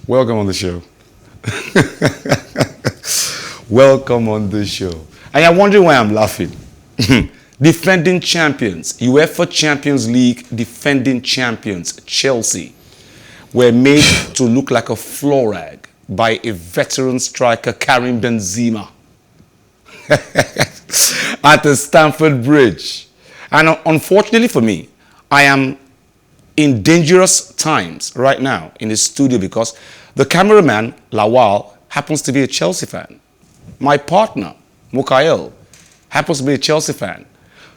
Welcome on the show. Welcome on the show. And you're wondering why I'm laughing. Defending champions, UEFA Champions League defending champions, Chelsea, were made to look like a floor rag by a veteran striker, Karim Benzema, at the Stamford Bridge. And unfortunately for me, I am in dangerous times right now in the studio because the cameraman, Lawal, happens to be a Chelsea fan. My partner, Mukael, happens to be a Chelsea fan.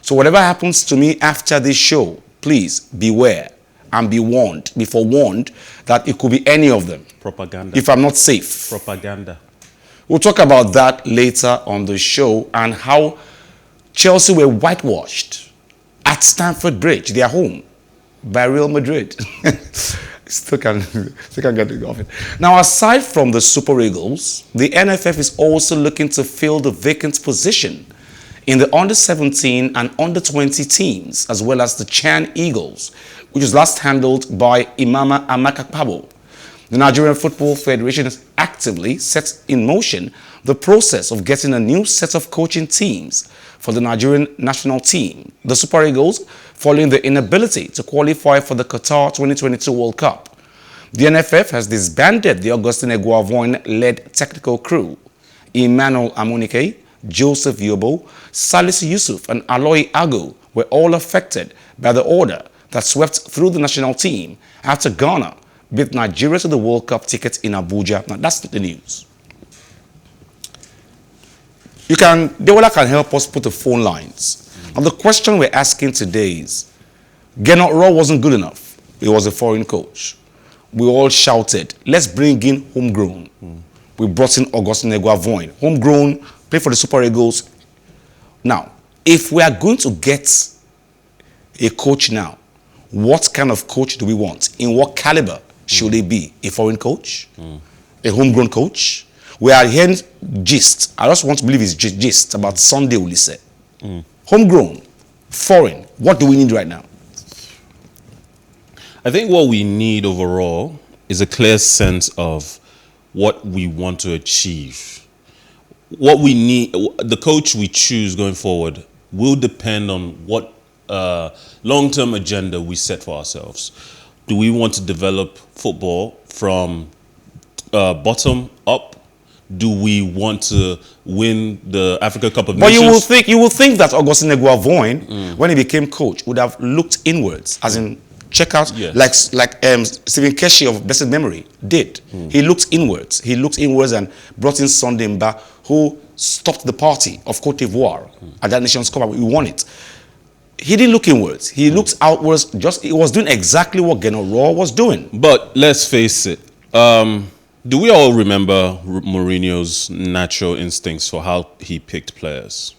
So whatever happens to me after this show, please beware and be forewarned that it could be any of them. Propaganda. If I'm not safe. Propaganda. We'll talk about that later on the show and how Chelsea were whitewashed at Stamford Bridge, their home, by Real Madrid. Still can't get it off it. Now, aside from the Super Eagles, the NFF is also looking to fill the vacant position in the under-17 and under-20 teams, as well as the Chan Eagles, which was last handled by Imama Amakakpabo. The Nigerian Football Federation has actively set in motion the process of getting a new set of coaching teams for the Nigerian national team, the Super Eagles, following the inability to qualify for the Qatar 2022 World Cup. The NFF has disbanded the Augustine Eguavoin-led technical crew. Emmanuel Amunike, Joseph Yobo, Salisu Yusuf, and Aloy Ago were all affected by the order that swept through the national team after Ghana beat Nigeria to the World Cup ticket in Abuja. Now, that's the news. Dewola can help us put the phone lines. And the question we're asking today is, Gernot Rohr wasn't good enough. He was a foreign coach. We all shouted, let's bring in homegrown. We brought in Augustine Eguavoin, homegrown, play for the Super Eagles. Now, if we are going to get a coach now, what kind of coach do we want? In what caliber should it be? A foreign coach? A homegrown coach? We are hearing gist. I just want to believe it's gist about Sunday Ulisse. Homegrown, foreign. What do we need right now? I think what we need overall is a clear sense of what we want to achieve. What we need, the coach we choose going forward will depend on what long-term agenda we set for ourselves. Do we want to develop football from bottom up? Do we want to win the Africa Cup of Nations? But you will think that Augustine Eguavoin, when he became coach, would have looked inwards, as in check out, like Stephen Keshi of blessed memory did. He looked inwards. He looked inwards and brought in Sunday Mba, who stopped the party of Cote d'Ivoire at that Nations Cup. We won it. He didn't look inwards. He looked outwards. He was doing exactly what Gernot Rohr was doing. But let's face it. Do we all remember Mourinho's natural instincts for how he picked players?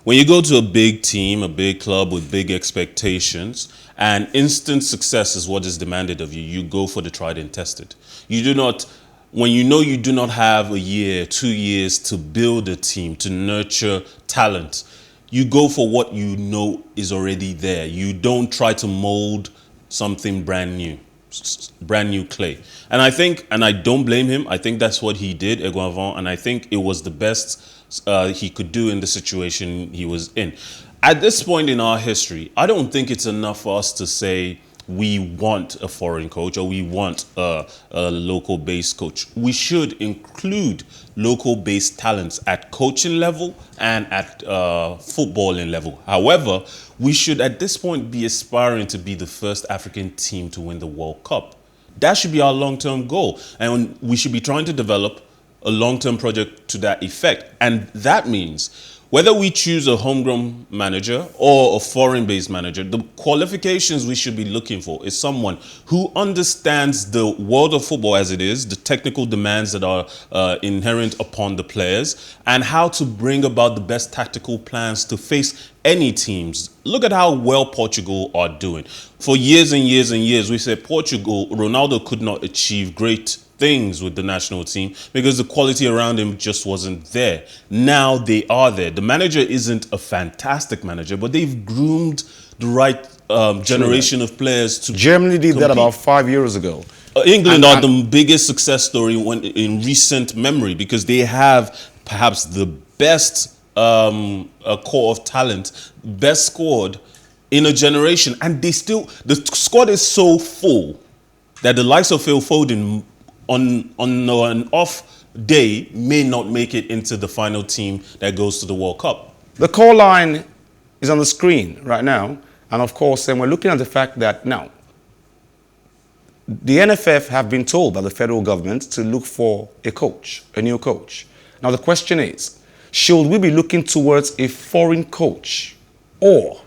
When you go to a big team, a big club with big expectations, and instant success is what is demanded of you, you go for the tried and tested. You do not, when you know you do not have a year, 2 years to build a team, to nurture talent, you go for what you know is already there. You don't try to mold something brand new clay. And I think, and I don't blame him, I think that's what he did, Eguavoin, and I think it was the best he could do in the situation he was in. At this point in our history, I don't think it's enough for us to say we want a foreign coach or we want a local-based coach. We should include local-based talents at coaching level and at footballing level. However, we should at this point be aspiring to be the first African team to win the World Cup. That should be our long-term goal. And we should be trying to develop a long-term project to that effect. And that means whether we choose a homegrown manager or a foreign-based manager, the qualifications we should be looking for is someone who understands the world of football as it is, the technical demands that are inherent upon the players, and how to bring about the best tactical plans to face any teams. Look at how well Portugal are doing. For years and years and years, we said Portugal, Ronaldo could not achieve great things with the national team because the quality around him just wasn't there. Now they are there. The manager isn't a fantastic manager, but they've groomed the right generation of players to Germany did that compete. about 5 years ago. England are the biggest success story in recent memory because they have perhaps the best core of talent, best squad in a generation, and the squad is so full that the likes of Phil Foden on an off day may not make it into the final team that goes to the World Cup. The call line is on the screen right now, and of course, we're looking at the fact that now the NFF have been told by the federal government to look for a new coach. Now the question is, should we be looking towards a foreign coach or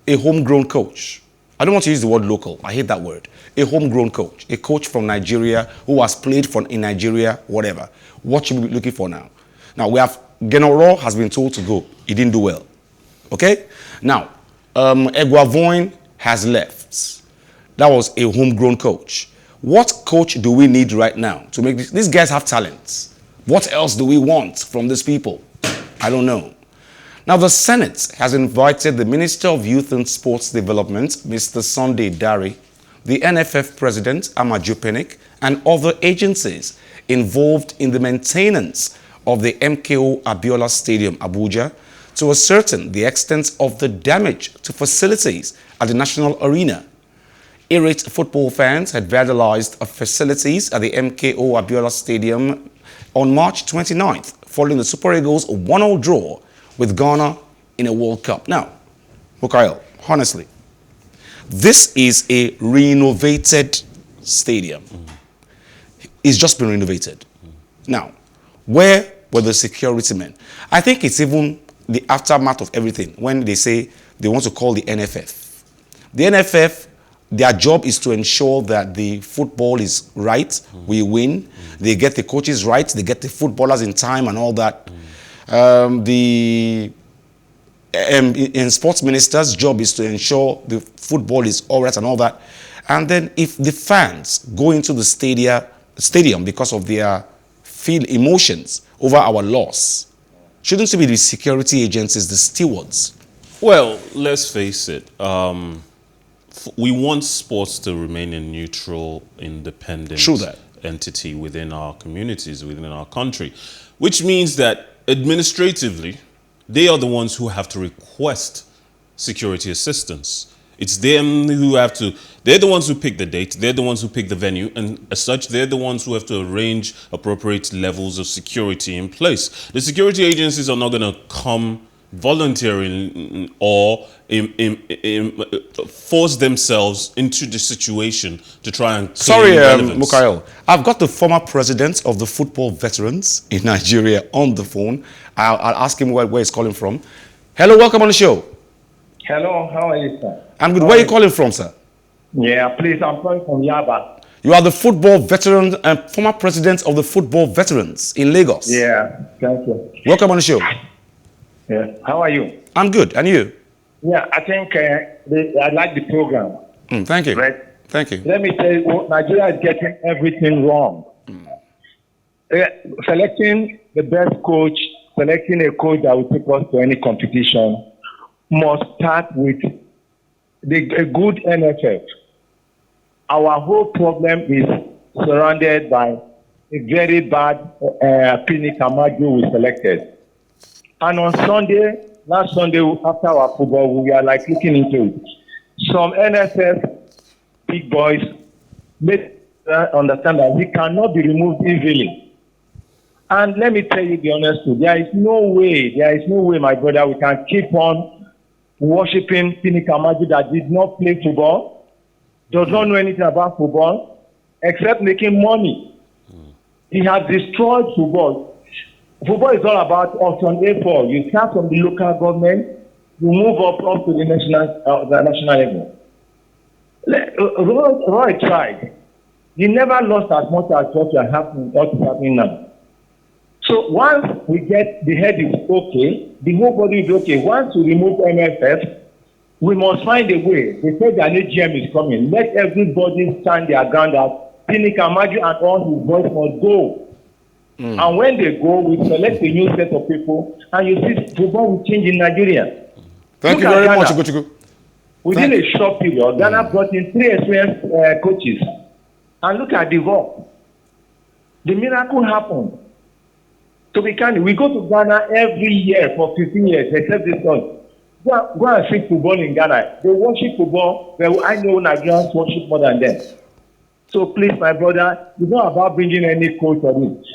a homegrown coach? I don't want to use the word local. I hate that word. A homegrown coach, a coach from Nigeria who has played in Nigeria, whatever. What should we be looking for now? Now we have Genoro has been told to go. He didn't do well. Okay? Now, Eguavoin has left. That was a homegrown coach. What coach do we need right now to make this? These guys have talents. What else do we want from these people? I don't know. Now, the Senate has invited the Minister of Youth and Sports Development, Mr. Sunday Dare, the NFF President, Amaju Pinnick, and other agencies involved in the maintenance of the MKO Abiola Stadium, Abuja, to ascertain the extent of the damage to facilities at the National Arena. Irate football fans had vandalized facilities at the MKO Abiola Stadium on March 29th, following the Super Eagles' 1-0 draw with Ghana in a World Cup. Now, Mukail, honestly, this is a renovated stadium. It's just been renovated. Now, where were the security men? I think it's even the aftermath of everything when they say they want to call the NFF. The NFF, their job is to ensure that the football is right, we win, they get the coaches right, they get the footballers in time and all that. In sports minister's job is to ensure the football is all right and all that. And then if the fans go into the stadium because of their feel emotions over our loss, shouldn't it be the security agencies, the stewards? Well, let's face it. We want sports to remain a neutral, independent entity within our communities, within our country, which means that administratively, they are the ones who have to request security assistance. It's them who have to, they're the ones who pick the date, they're the ones who pick the venue, and as such, they're the ones who have to arrange appropriate levels of security in place. The security agencies are not going to come voluntarily or force themselves into the situation to try and claim relevance. Mukail, I've got the former president of the football veterans in Nigeria on the phone. I'll ask him where he's calling from. Hello, welcome on the show. Hello, how are you, sir? I'm good. Where are you calling from, sir? Yeah, please, I'm calling from Yaba. You are the football veteran and former president of the football veterans in Lagos. Yeah, thank you. Welcome on the show. Yeah, how are you? I'm good. And you? Yeah, I think I like the program. Thank you. Right? Thank you. Let me tell you, Nigeria is getting everything wrong. Selecting the best coach, selecting a coach that will take us to any competition must start with a good NFF. Our whole problem is surrounded by a very bad Pinnick Amaju we selected. And on Sunday, last Sunday, after our football, we are like looking into it. Some NFF big boys made understand that we cannot be removed easily. And let me tell you the honest truth, there is no way, my brother, we can keep on worshiping Pinnick Amaju that did not play football, does not know anything about football, except making money. He has destroyed football. Football is all about option A4. You start from the local government, you move up to the national level. Roy tried. He never lost as much as what is happening now. So once we get the head is okay, the whole body is okay. Once we remove MFF, we must find a way. They say the AGM is coming. Let everybody stand their ground that Pinnick Amaju and all his boys must go. And when they go, we select a new set of people, and you see football will change in Nigeria. Thank you very much, Ugochukwu. Within a short period, Ghana brought in 3 experienced coaches. And look at the work. The miracle happened. To be candid, we go to Ghana every year for 15 years, except this one. Go and see football in Ghana. They worship football, but I know Nigerians worship more than them. So please, my brother, it's not about bringing any coach for this.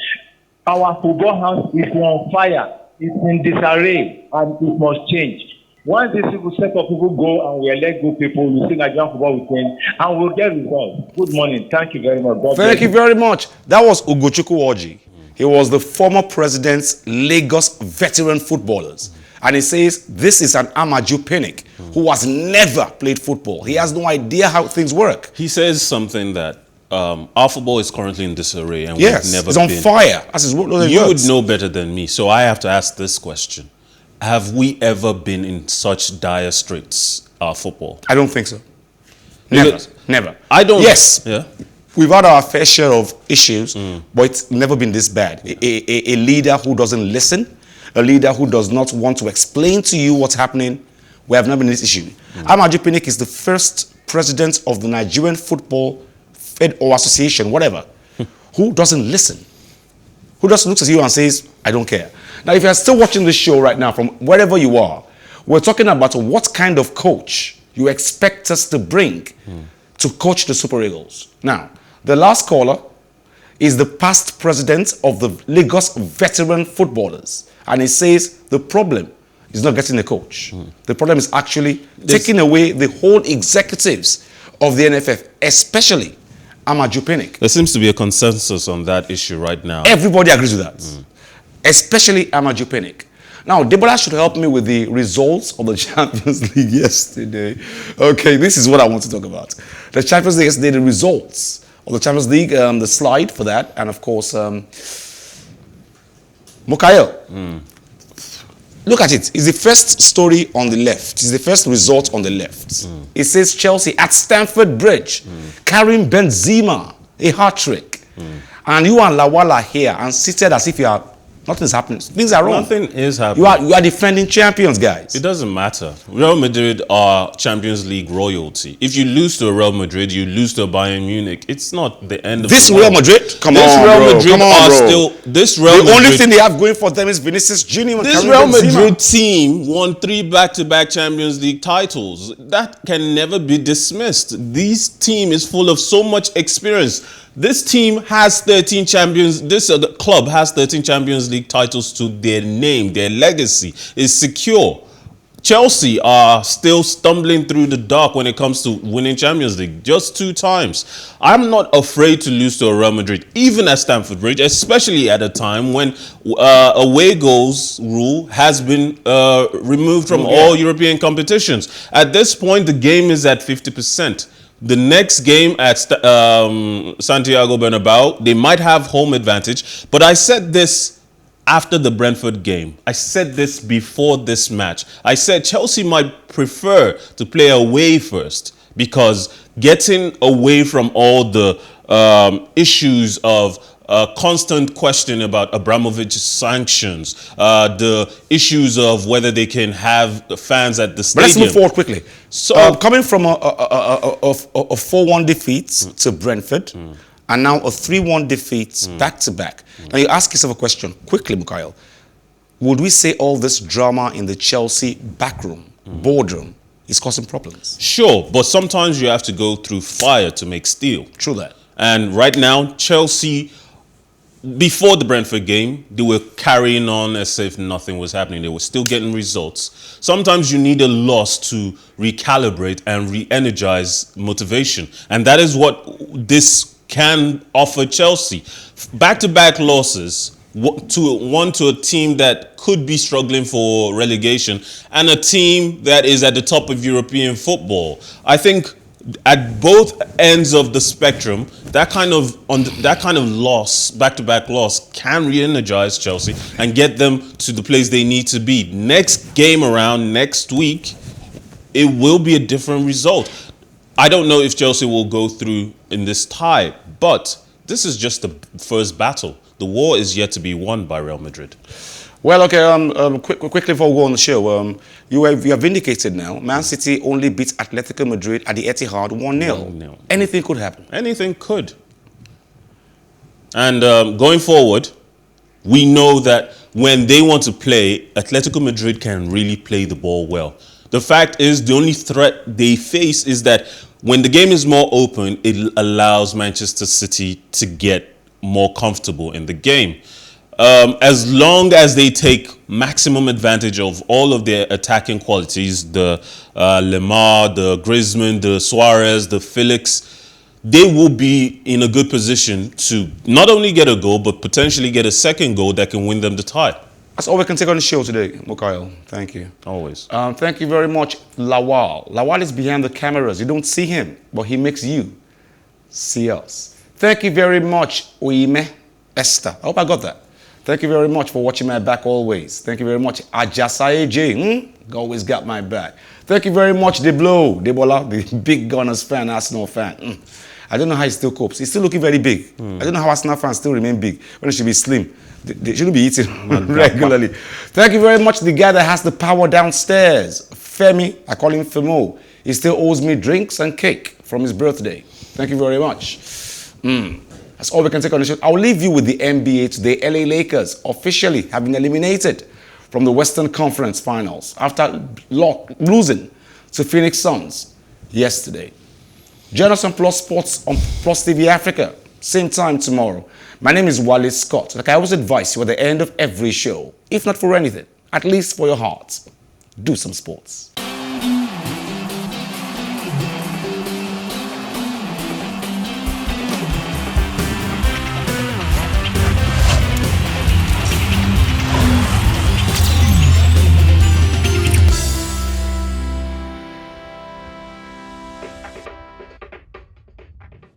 Our football house is on fire. It's in disarray, and it must change. Once these people, set of people go and we elect good people, we see Nigerian football will change, and we'll get results. Good morning. Thank you very much. Thank you very much. That was Ugochukwu Orji. He was the former president's Lagos veteran footballers. And he says this is an Amaju Pinnick who has never played football. He has no idea how things work. He says something that our football is currently in disarray, and yes, we've never it's on been. fire. That's his word. You would know better than me, so I have to ask this question. Have we ever been in such dire straits, our football? I don't think so. Never. Never. I don't. Yes. Yeah. We've had our fair share of issues, but it's never been this bad. A leader who doesn't listen, a leader who does not want to explain to you what's happening, we have not been in this issue. Amaju Pinnick is the first president of the Nigerian Football Fed or Association, whatever, who doesn't listen, who just looks at you and says, I don't care. Now, if you're still watching this show right now from wherever you are, we're talking about what kind of coach you expect us to bring to coach the Super Eagles. Now, the last caller is the past president of the Lagos veteran footballers. And he says the problem is not getting a coach. The problem is actually taking away the whole executives of the NFF, especially Amaju Pinnick. There seems to be a consensus on that issue right now. Everybody agrees with that, especially Amaju Pinnick. Now, Deborah should help me with the results of the Champions League yesterday. Okay, this is what I want to talk about. The Champions League yesterday, the results of the Champions League, the slide for that, and of course, Mukayo. Look at it. It's the first story on the left. It's the first result on the left. It says Chelsea at Stamford Bridge, carrying Benzema, a hat-trick. And you and Lawal are here and seated as if you are, nothing's happening. Things are wrong. Nothing is happening. You are defending champions, guys. It doesn't matter. Real Madrid are Champions League royalty. If you lose to Real Madrid, you lose to Bayern Munich. It's not the end of This the Real world. Madrid? Come This on, Real bro. Madrid Come on, are bro. still. This Real The Madrid, only thing they have going for them is Vinicius Junior. this Real Madrid team won 3 back-to-back Champions League titles. That can never be dismissed. This team is full of so much experience. This team has 13 champions. This club has 13 Champions League titles to their name. Their legacy is secure. Chelsea are still stumbling through the dark when it comes to winning Champions League. Just 2 times. I'm not afraid to lose to a Real Madrid, even at Stamford Bridge, especially at a time when away goals rule has been removed from all European competitions. At this point, the game is at 50%. The next game at Santiago Bernabeu, they might have home advantage. But I said this after the Brentford game. I said this before this match. I said Chelsea might prefer to play away first because getting away from all the issues of constant question about Abramovich's sanctions, the issues of whether they can have fans at the stadium. But let's move forward quickly. So, coming from a 4-1 defeat to Brentford, and now a 3-1 defeat back-to-back. Now you ask yourself a question, quickly, Mikhail. Would we say all this drama in the Chelsea backroom, boardroom, is causing problems? Sure, but sometimes you have to go through fire to make steel. True that. And right now, Chelsea, before the Brentford game, they were carrying on as if nothing was happening. They were still getting results. Sometimes you need a loss to recalibrate and re-energize motivation. And that is what this can offer Chelsea. Back-to-back losses, one to a team that could be struggling for relegation and a team that is at the top of European football. I think at both ends of the spectrum, that kind of loss, back-to-back loss, can re-energize Chelsea and get them to the place they need to be. Next game around, next week, it will be a different result. I don't know if Chelsea will go through in this tie, but this is just the first battle. The war is yet to be won by Real Madrid. Well, okay. Quickly before we go on the show, you are vindicated now. Man City only beat Atletico Madrid at the Etihad 1-0. 1-0. Anything could happen. Anything could. And going forward, we know that when they want to play, Atletico Madrid can really play the ball well. The fact is, the only threat they face is that when the game is more open, it allows Manchester City to get more comfortable in the game. As long as they take maximum advantage of all of their attacking qualities, the Lemar, the Griezmann, the Suarez, the Felix, they will be in a good position to not only get a goal, but potentially get a second goal that can win them the tie. That's all we can take on the show today, Mukail. Thank you. Always. Thank you very much, Lawal. Lawal is behind the cameras. You don't see him, but he makes you see us. Thank you very much, Oime Esther. I hope I got that. Thank you very much for watching my back always. Thank you very much, Ajasaye J. Always got my back. Thank you very much, Debola, the big Gunners fan, Arsenal fan. I don't know how he still copes. He's still looking very big. I don't know how Arsenal fans still remain big when they should be slim. They shouldn't be eating regularly. Thank you very much, the guy that has the power downstairs. Femi, I call him Femo. He still owes me drinks and cake from his birthday. Thank you very much. That's all we can take on the show. I'll leave you with the NBA today. LA Lakers officially have been eliminated from the Western Conference Finals after losing to Phoenix Suns yesterday. Join us on Plus Sports on PlusTvAfrica. Same time tomorrow. My name is Wale Scott. Like I always advise you at the end of every show, if not for anything, at least for your heart, do some sports.